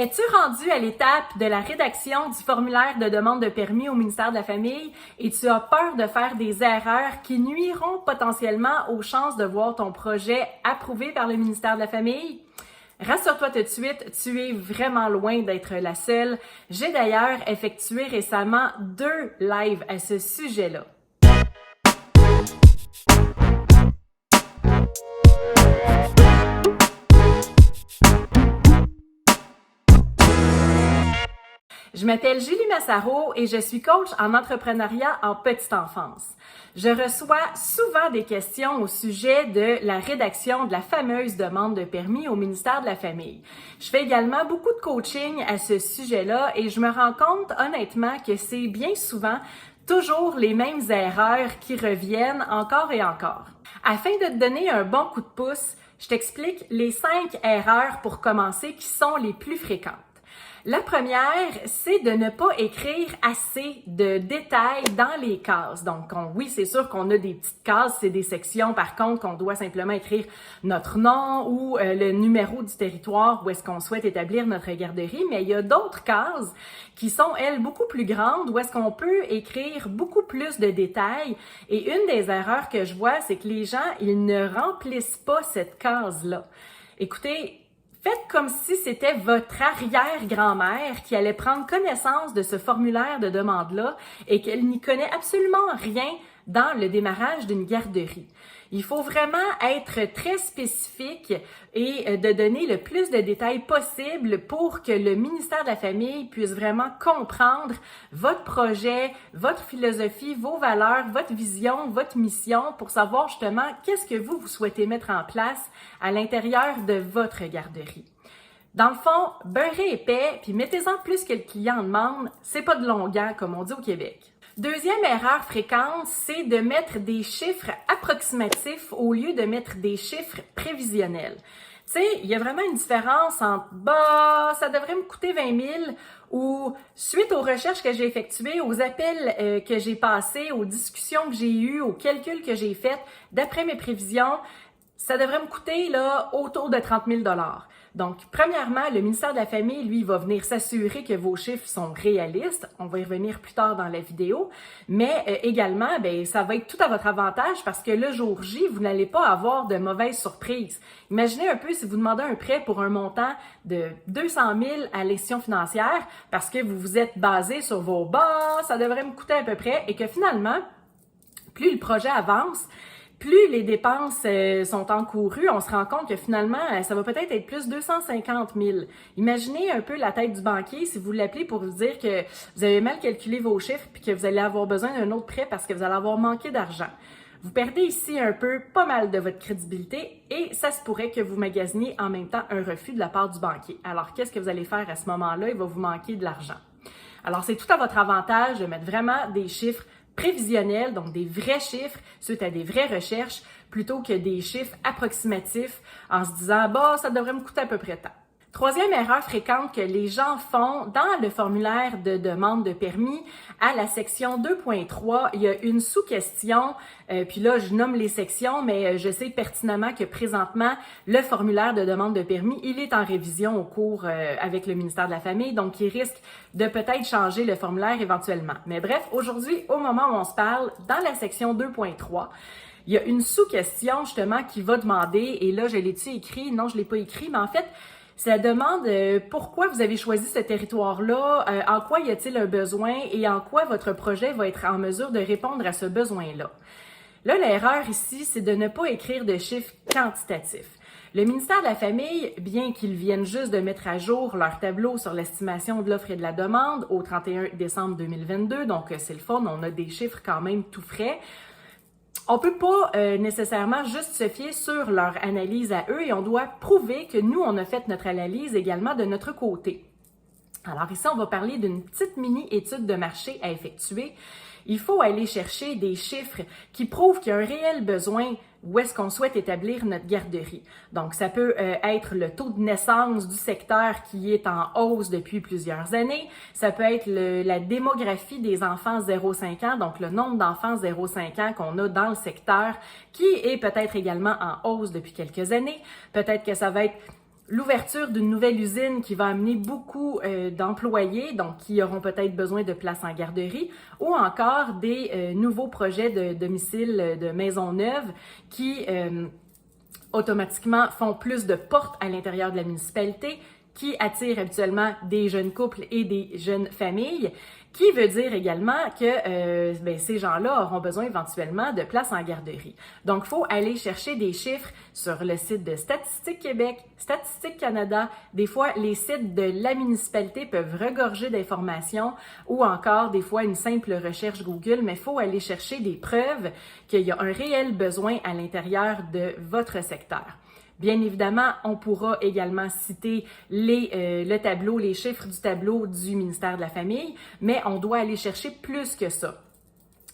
Es-tu rendu à l'étape de la rédaction du formulaire de demande de permis au ministère de la Famille et tu as peur de faire des erreurs qui nuiront potentiellement aux chances de voir ton projet approuvé par le ministère de la Famille? Rassure-toi tout de suite, tu es vraiment loin d'être la seule. J'ai d'ailleurs effectué récemment 2 lives à ce sujet-là. Je m'appelle Julie Massaro et je suis coach en entrepreneuriat en petite enfance. Je reçois souvent des questions au sujet de la rédaction de la fameuse demande de permis au ministère de la Famille. Je fais également beaucoup de coaching à ce sujet-là et je me rends compte honnêtement que c'est bien souvent toujours les mêmes erreurs qui reviennent encore et encore. Afin de te donner un bon coup de pouce, je t'explique les 5 erreurs pour commencer qui sont les plus fréquentes. La première, c'est de ne pas écrire assez de détails dans les cases. Donc, oui, c'est sûr qu'on a des petites cases, c'est des sections, par contre, qu'on doit simplement écrire notre nom ou le numéro du territoire où est-ce qu'on souhaite établir notre garderie, mais il y a d'autres cases qui sont, elles, beaucoup plus grandes où est-ce qu'on peut écrire beaucoup plus de détails. Et une des erreurs que je vois, c'est que les gens, ils ne remplissent pas cette case-là. Écoutez, faites comme si c'était votre arrière-grand-mère qui allait prendre connaissance de ce formulaire de demande-là et qu'elle n'y connaît absolument rien dans le démarrage d'une garderie. Il faut vraiment être très spécifique et de donner le plus de détails possible pour que le ministère de la Famille puisse vraiment comprendre votre projet, votre philosophie, vos valeurs, votre vision, votre mission pour savoir justement qu'est-ce que vous souhaitez mettre en place à l'intérieur de votre garderie. Dans le fond, beurrez épais, puis mettez-en plus que le client demande, c'est pas de longueur comme on dit au Québec. Deuxième erreur fréquente, c'est de mettre des chiffres approximatifs au lieu de mettre des chiffres prévisionnels. Tu sais, il y a vraiment une différence entre « ça devrait me coûter 20 000 » ou « suite aux recherches que j'ai effectuées, aux appels que j'ai passés, aux discussions que j'ai eues, aux calculs que j'ai faits, d'après mes prévisions, ça devrait me coûter là autour de 30 000 ». Donc, premièrement, le ministère de la Famille, lui, va venir s'assurer que vos chiffres sont réalistes. On va y revenir plus tard dans la vidéo. Mais également, ça va être tout à votre avantage parce que le jour J, vous n'allez pas avoir de mauvaises surprises. Imaginez un peu si vous demandez un prêt pour un montant de 200 000 à l'institution financière parce que vous vous êtes basé sur vos « ça devrait me coûter à peu près » et que finalement, plus le projet avance, plus les dépenses sont encourues, on se rend compte que finalement, ça va peut-être être plus 250 000. Imaginez un peu la tête du banquier si vous l'appelez pour vous dire que vous avez mal calculé vos chiffres puis que vous allez avoir besoin d'un autre prêt parce que vous allez avoir manqué d'argent. Vous perdez ici un peu pas mal de votre crédibilité et ça se pourrait que vous magasiniez en même temps un refus de la part du banquier. Alors, qu'est-ce que vous allez faire à ce moment-là? Il va vous manquer de l'argent. Alors, c'est tout à votre avantage de mettre vraiment des chiffres prévisionnels, donc des vrais chiffres suite à des vraies recherches, plutôt que des chiffres approximatifs en se disant « ça devrait me coûter à peu près tant ». Troisième erreur fréquente que les gens font dans le formulaire de demande de permis, à la section 2.3, il y a une sous-question, puis là je nomme les sections, mais je sais pertinemment que présentement, le formulaire de demande de permis, il est en révision au cours avec le ministère de la Famille, donc il risque de peut-être changer le formulaire éventuellement. Mais bref, aujourd'hui, au moment où on se parle, dans la section 2.3, il y a une sous-question justement qui va demander, et là je l'ai-tu écrit? Non, je l'ai pas écrit, mais en fait, ça demande pourquoi vous avez choisi ce territoire-là, en quoi y a-t-il un besoin et en quoi votre projet va être en mesure de répondre à ce besoin-là. Là, l'erreur ici, c'est de ne pas écrire de chiffres quantitatifs. Le ministère de la Famille, bien qu'ils viennent juste de mettre à jour leur tableau sur l'estimation de l'offre et de la demande au 31 décembre 2022, donc c'est le fun, on a des chiffres quand même tout frais. On peut pas nécessairement juste se fier sur leur analyse à eux et on doit prouver que nous, on a fait notre analyse également de notre côté. Alors ici, on va parler d'une petite mini-étude de marché à effectuer. Il faut aller chercher des chiffres qui prouvent qu'il y a un réel besoin où est-ce qu'on souhaite établir notre garderie. Donc, ça peut être le taux de naissance du secteur qui est en hausse depuis plusieurs années. Ça peut être la démographie des enfants 0-5 ans, donc le nombre d'enfants 0-5 ans qu'on a dans le secteur qui est peut-être également en hausse depuis quelques années. Peut-être que ça va être l'ouverture d'une nouvelle usine qui va amener beaucoup d'employés, donc qui auront peut-être besoin de places en garderie, ou encore des nouveaux projets de domicile de maisons neuves qui automatiquement font plus de portes à l'intérieur de la municipalité, qui attirent habituellement des jeunes couples et des jeunes familles, qui veut dire également que ces gens-là auront besoin éventuellement de places en garderie. Donc, il faut aller chercher des chiffres sur le site de Statistique Québec, Statistique Canada. Des fois, les sites de la municipalité peuvent regorger d'informations ou encore, des fois, une simple recherche Google, mais il faut aller chercher des preuves qu'il y a un réel besoin à l'intérieur de votre secteur. Bien évidemment, on pourra également citer le tableau, les chiffres du tableau du ministère de la Famille, mais on doit aller chercher plus que ça.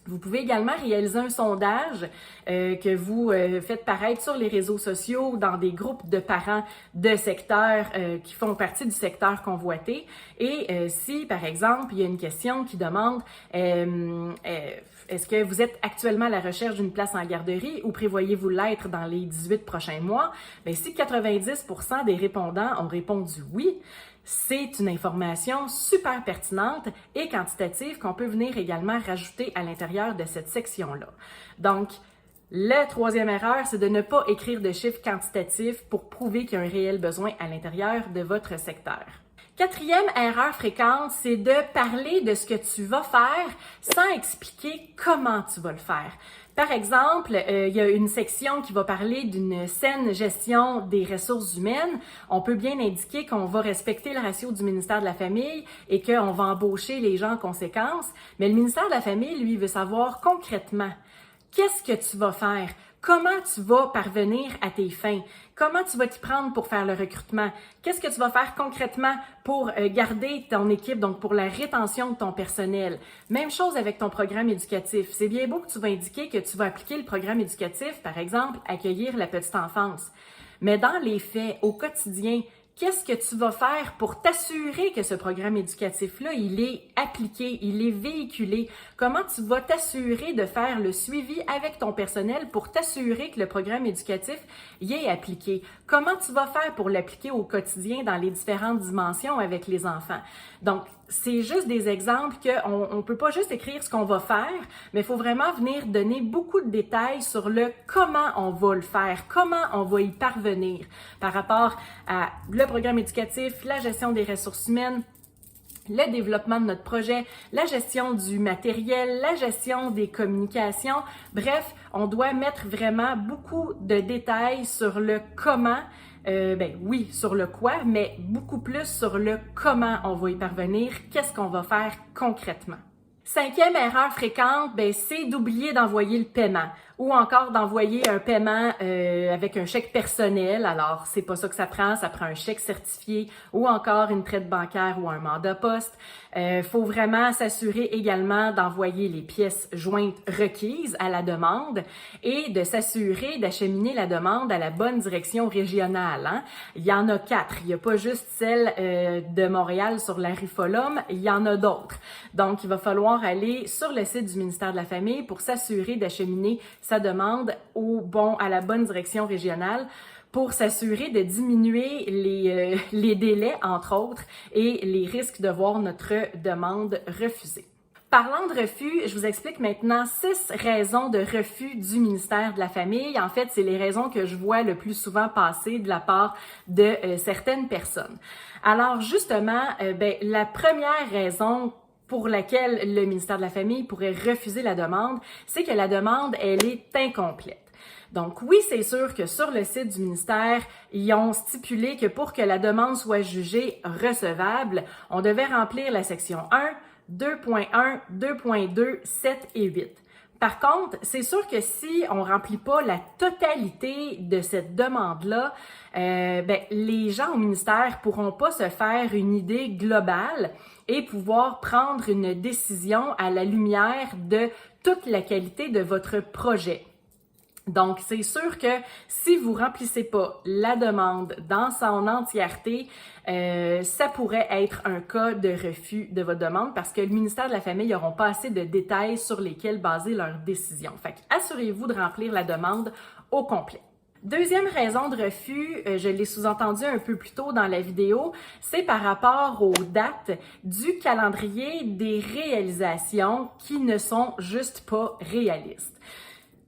Vous pouvez également réaliser un sondage que vous faites paraître sur les réseaux sociaux dans des groupes de parents de secteurs qui font partie du secteur convoité. Et si, par exemple, il y a une question qui demande est-ce que vous êtes actuellement à la recherche d'une place en garderie ou prévoyez-vous l'être dans les 18 prochains mois? Bien, si 90% des répondants ont répondu oui, c'est une information super pertinente et quantitative qu'on peut venir également rajouter à l'intérieur de cette section-là. Donc, la troisième erreur, c'est de ne pas écrire de chiffres quantitatifs pour prouver qu'il y a un réel besoin à l'intérieur de votre secteur. Quatrième erreur fréquente, c'est de parler de ce que tu vas faire sans expliquer comment tu vas le faire. Par exemple, il y a une section qui va parler d'une saine gestion des ressources humaines. On peut bien indiquer qu'on va respecter le ratio du ministère de la Famille et qu'on va embaucher les gens en conséquence. Mais le ministère de la Famille, lui, veut savoir concrètement qu'est-ce que tu vas faire. Comment tu vas parvenir à tes fins? Comment tu vas t'y prendre pour faire le recrutement? Qu'est-ce que tu vas faire concrètement pour garder ton équipe, donc pour la rétention de ton personnel? Même chose avec ton programme éducatif. C'est bien beau que tu vas indiquer que tu vas appliquer le programme éducatif, par exemple, accueillir la petite enfance. Mais dans les faits, au quotidien, qu'est-ce que tu vas faire pour t'assurer que ce programme éducatif-là, il est appliqué, il est véhiculé? Comment tu vas t'assurer de faire le suivi avec ton personnel pour t'assurer que le programme éducatif y est appliqué? Comment tu vas faire pour l'appliquer au quotidien dans les différentes dimensions avec les enfants? Donc, c'est juste des exemples qu'on ne peut pas juste écrire ce qu'on va faire, mais il faut vraiment venir donner beaucoup de détails sur le comment on va le faire, comment on va y parvenir par rapport à le programme éducatif, la gestion des ressources humaines, le développement de notre projet, la gestion du matériel, la gestion des communications. Bref, on doit mettre vraiment beaucoup de détails sur le comment. Oui, sur le quoi, mais beaucoup plus sur le comment on va y parvenir, qu'est-ce qu'on va faire concrètement. Cinquième erreur fréquente, c'est d'oublier d'envoyer le paiement ou encore d'envoyer un paiement avec un chèque personnel. Alors, c'est pas ça que ça prend un chèque certifié ou encore une traite bancaire ou un mandat poste. Faut vraiment s'assurer également d'envoyer les pièces jointes requises à la demande et de s'assurer d'acheminer la demande à la bonne direction régionale. Hein? Il y en a 4. Il n'y a pas juste celle de Montréal sur la rue Folhomme, il y en a d'autres. Donc, il va falloir aller sur le site du ministère de la Famille pour s'assurer d'acheminer sa demande à la bonne direction régionale pour s'assurer de diminuer les délais, entre autres, et les risques de voir notre demande refusée. Parlant de refus, je vous explique maintenant 6 raisons de refus du ministère de la Famille. En fait, c'est les raisons que je vois le plus souvent passer de la part de certaines personnes. Alors justement, la première raison pour laquelle le ministère de la Famille pourrait refuser la demande, c'est que la demande, elle est incomplète. Donc oui, c'est sûr que sur le site du ministère, ils ont stipulé que pour que la demande soit jugée recevable, on devait remplir la section 1, 2.1, 2.2, 7 et 8. Par contre, c'est sûr que si on remplit pas la totalité de cette demande-là, les gens au ministère pourront pas se faire une idée globale et pouvoir prendre une décision à la lumière de toute la qualité de votre projet. Donc, c'est sûr que si vous remplissez pas la demande dans son entièreté, ça pourrait être un cas de refus de votre demande parce que le ministère de la Famille n'auront pas assez de détails sur lesquels baser leur décision. Fait qu'assurez-vous de remplir la demande au complet. Deuxième raison de refus, je l'ai sous-entendu un peu plus tôt dans la vidéo, c'est par rapport aux dates du calendrier des réalisations qui ne sont juste pas réalistes.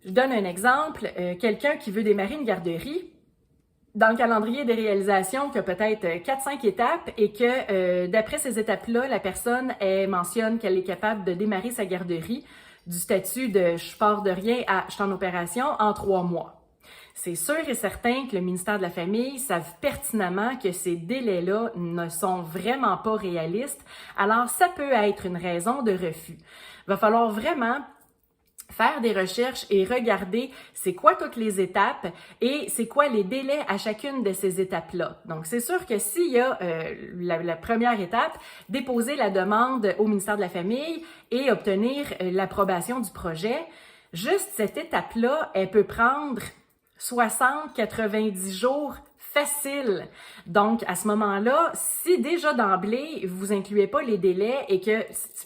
Je donne un exemple, quelqu'un qui veut démarrer une garderie, dans le calendrier des réalisations, qui a peut-être 4-5 étapes et que d'après ces étapes-là, la personne mentionne qu'elle est capable de démarrer sa garderie du statut de « je pars de rien » à « je suis en opération » en 3 mois. C'est sûr et certain que le ministère de la Famille savent pertinemment que ces délais-là ne sont vraiment pas réalistes, alors ça peut être une raison de refus. Il va falloir vraiment faire des recherches et regarder c'est quoi toutes les étapes et c'est quoi les délais à chacune de ces étapes-là. Donc, c'est sûr que s'il y a la première étape, déposer la demande au ministère de la Famille et obtenir l'approbation du projet, juste cette étape-là, elle peut prendre 60-90 jours facile. Donc, à ce moment-là, si déjà d'emblée, vous incluez pas les délais et que,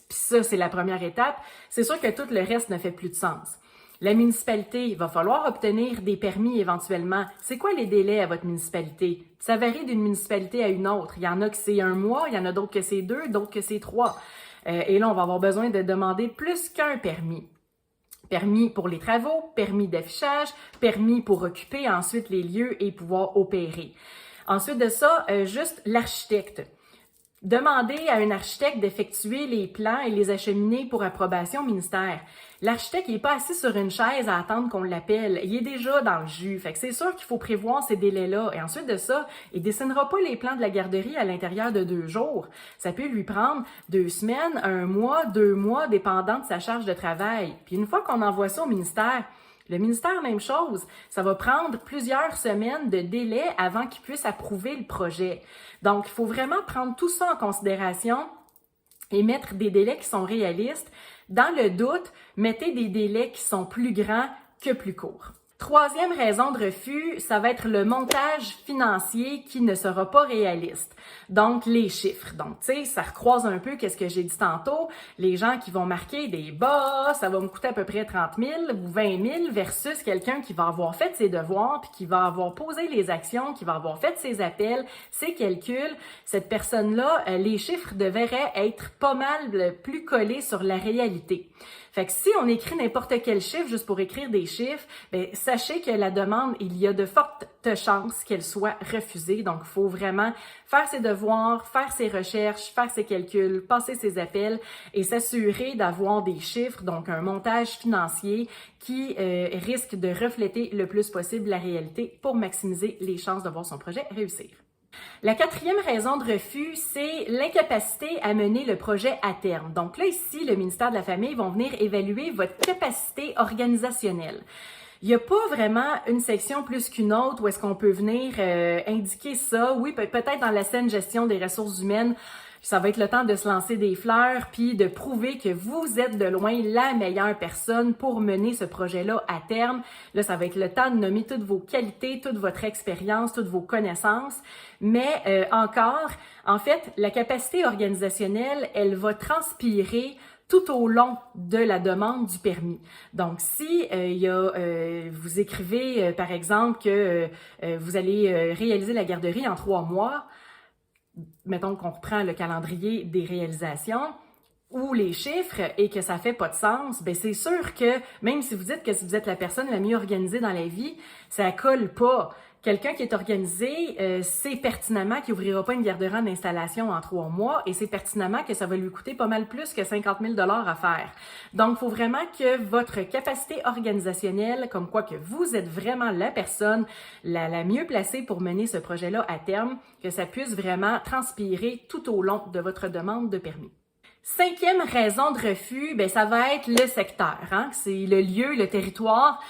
ça, c'est la première étape, c'est sûr que tout le reste ne fait plus de sens. La municipalité, il va falloir obtenir des permis éventuellement. C'est quoi les délais à votre municipalité? Ça varie d'une municipalité à une autre. Il y en a que c'est 1 mois, il y en a d'autres que c'est 2, d'autres que c'est 3. Et là, on va avoir besoin de demander plus qu'un permis. Permis pour les travaux, permis d'affichage, permis pour occuper ensuite les lieux et pouvoir opérer. Ensuite de ça, juste l'architecte. Demandez à un architecte d'effectuer les plans et les acheminer pour approbation au ministère. L'architecte n'est pas assis sur une chaise à attendre qu'on l'appelle. Il est déjà dans le jus. Fait que c'est sûr qu'il faut prévoir ces délais-là. Et ensuite de ça, il dessinera pas les plans de la garderie à l'intérieur de 2 jours. Ça peut lui prendre 2 semaines, 1 mois, 2 mois, dépendant de sa charge de travail. Puis une fois qu'on envoie ça au ministère, le ministère, même chose, ça va prendre plusieurs semaines de délai avant qu'il puisse approuver le projet. Donc, il faut vraiment prendre tout ça en considération et mettre des délais qui sont réalistes. Dans le doute, mettez des délais qui sont plus grands que plus courts. Troisième raison de refus, ça va être le montage financier qui ne sera pas réaliste. Donc, les chiffres. Donc, tu sais, ça recroise un peu qu'est-ce que j'ai dit tantôt. Les gens qui vont marquer des bas, ça va me coûter à peu près 30 000 ou 20 000 versus quelqu'un qui va avoir fait ses devoirs puis qui va avoir posé les actions, qui va avoir fait ses appels, ses calculs. Cette personne-là, les chiffres devraient être pas mal plus collés sur la réalité. Fait que si on écrit n'importe quel chiffre juste pour écrire des chiffres, bien, sachez que la demande, il y a de fortes chances qu'elle soit refusée. Donc, il faut vraiment faire ses devoirs, faire ses recherches, faire ses calculs, passer ses appels et s'assurer d'avoir des chiffres, donc un montage financier qui risque de refléter le plus possible la réalité pour maximiser les chances de voir son projet réussir. La quatrième raison de refus, c'est l'incapacité à mener le projet à terme. Donc là, ici, le ministère de la Famille vont venir évaluer votre capacité organisationnelle. Il n'y a pas vraiment une section plus qu'une autre où est-ce qu'on peut venir indiquer ça. Oui, peut-être dans la saine gestion des ressources humaines, ça va être le temps de se lancer des fleurs puis de prouver que vous êtes de loin la meilleure personne pour mener ce projet-là à terme. Là, ça va être le temps de nommer toutes vos qualités, toute votre expérience, toutes vos connaissances. Mais encore, en fait, la capacité organisationnelle, elle va transpirer tout au long de la demande du permis. Donc, si vous écrivez, par exemple, que vous allez réaliser la garderie en 3 mois, mettons qu'on reprend le calendrier des réalisations ou les chiffres et que ça fait pas de sens, ben c'est sûr que même si vous dites que si vous êtes la personne la mieux organisée dans la vie, ça colle pas. Quelqu'un qui est organisé, sait pertinemment qu'il n'ouvrira pas une garderie en installation en 3 mois et c'est pertinemment que ça va lui coûter pas mal plus que 50 000 $ à faire. Donc, il faut vraiment que votre capacité organisationnelle, comme quoi que vous êtes vraiment la personne la mieux placée pour mener ce projet-là à terme, que ça puisse vraiment transpirer tout au long de votre demande de permis. Cinquième raison de refus, ben ça va être le secteur. Hein? C'est le lieu, le territoire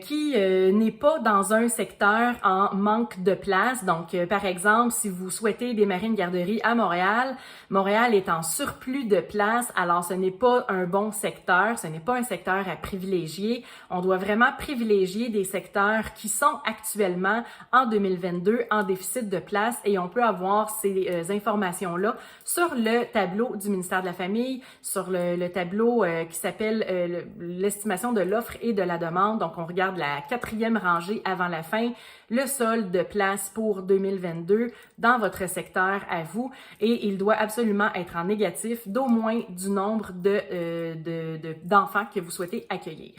qui n'est pas dans un secteur en manque de place. Donc, par exemple, si vous souhaitez démarrer une garderie à Montréal, Montréal est en surplus de place, alors ce n'est pas un bon secteur, ce n'est pas un secteur à privilégier. On doit vraiment privilégier des secteurs qui sont actuellement en 2022 en déficit de place et on peut avoir ces informations-là sur le tableau du ministère de la la famille sur le tableau qui s'appelle l'estimation de l'offre et de la demande. Donc, on regarde la 4e rangée avant la fin, le solde de place pour 2022 dans votre secteur à vous, et il doit absolument être en négatif d'au moins du nombre d'enfants que vous souhaitez accueillir.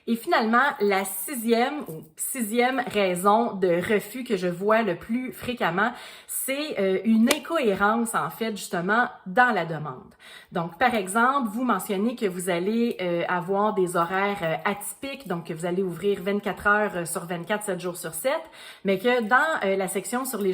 Et finalement, la sixième raison de refus que je vois le plus fréquemment, c'est une incohérence, en fait, justement, dans la demande. Donc, par exemple, vous mentionnez que vous allez avoir des horaires atypiques, donc que vous allez ouvrir 24 heures sur 24, 7 jours sur 7, mais que dans la section sur la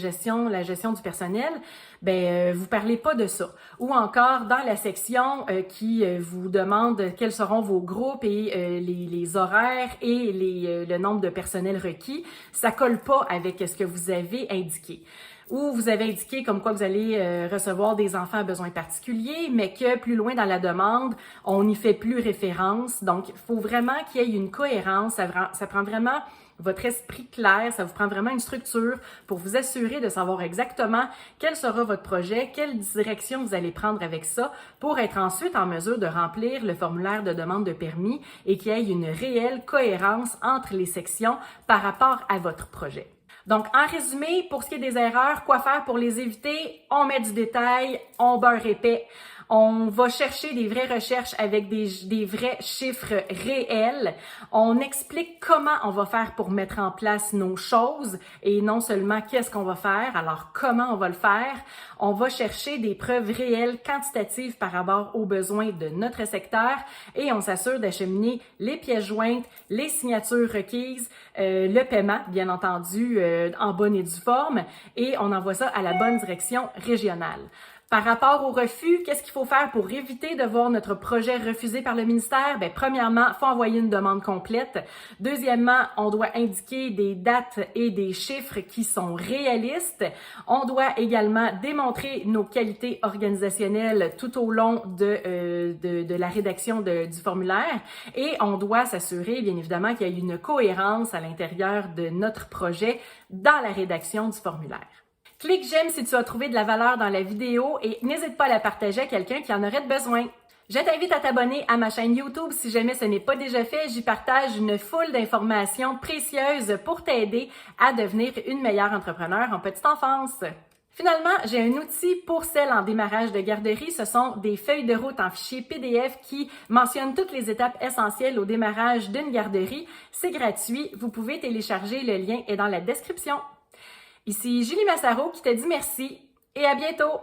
gestion du personnel, vous parlez pas de ça. Ou encore, dans la section qui vous demande quels seront vos groupes et les horaires et le nombre de personnel requis, ça colle pas avec ce que vous avez indiqué. Ou vous avez indiqué comme quoi vous allez recevoir des enfants à besoins particuliers, mais que plus loin dans la demande, on n'y fait plus référence. Donc, il faut vraiment qu'il y ait une cohérence. Ça prend vraiment votre esprit clair, ça vous prend vraiment une structure pour vous assurer de savoir exactement quel sera votre projet, quelle direction vous allez prendre avec ça pour être ensuite en mesure de remplir le formulaire de demande de permis et qu'il y ait une réelle cohérence entre les sections par rapport à votre projet. Donc, en résumé, pour ce qui est des erreurs, quoi faire pour les éviter? On met du détail, on beurre épais. On va chercher des vraies recherches avec des vrais chiffres réels. On explique comment on va faire pour mettre en place nos choses et non seulement qu'est-ce qu'on va faire, alors comment on va le faire. On va chercher des preuves réelles, quantitatives par rapport aux besoins de notre secteur et on s'assure d'acheminer les pièces jointes, les signatures requises, le paiement, bien entendu, en bonne et due forme, et on envoie ça à la bonne direction régionale. Par rapport au refus, qu'est-ce qu'il faut faire pour éviter de voir notre projet refusé par le ministère? Premièrement, il faut envoyer une demande complète. Deuxièmement, on doit indiquer des dates et des chiffres qui sont réalistes. On doit également démontrer nos qualités organisationnelles tout au long de la rédaction du formulaire. Et on doit s'assurer, bien évidemment, qu'il y ait une cohérence à l'intérieur de notre projet dans la rédaction du formulaire. Clique j'aime si tu as trouvé de la valeur dans la vidéo et n'hésite pas à la partager à quelqu'un qui en aurait besoin. Je t'invite à t'abonner à ma chaîne YouTube si jamais ce n'est pas déjà fait. J'y partage une foule d'informations précieuses pour t'aider à devenir une meilleure entrepreneur en petite enfance. Finalement, j'ai un outil pour celles en démarrage de garderie. Ce sont des feuilles de route en fichier PDF qui mentionnent toutes les étapes essentielles au démarrage d'une garderie. C'est gratuit. Vous pouvez télécharger. Le lien est dans la description. Ici Julie Massaro qui te dit merci et à bientôt!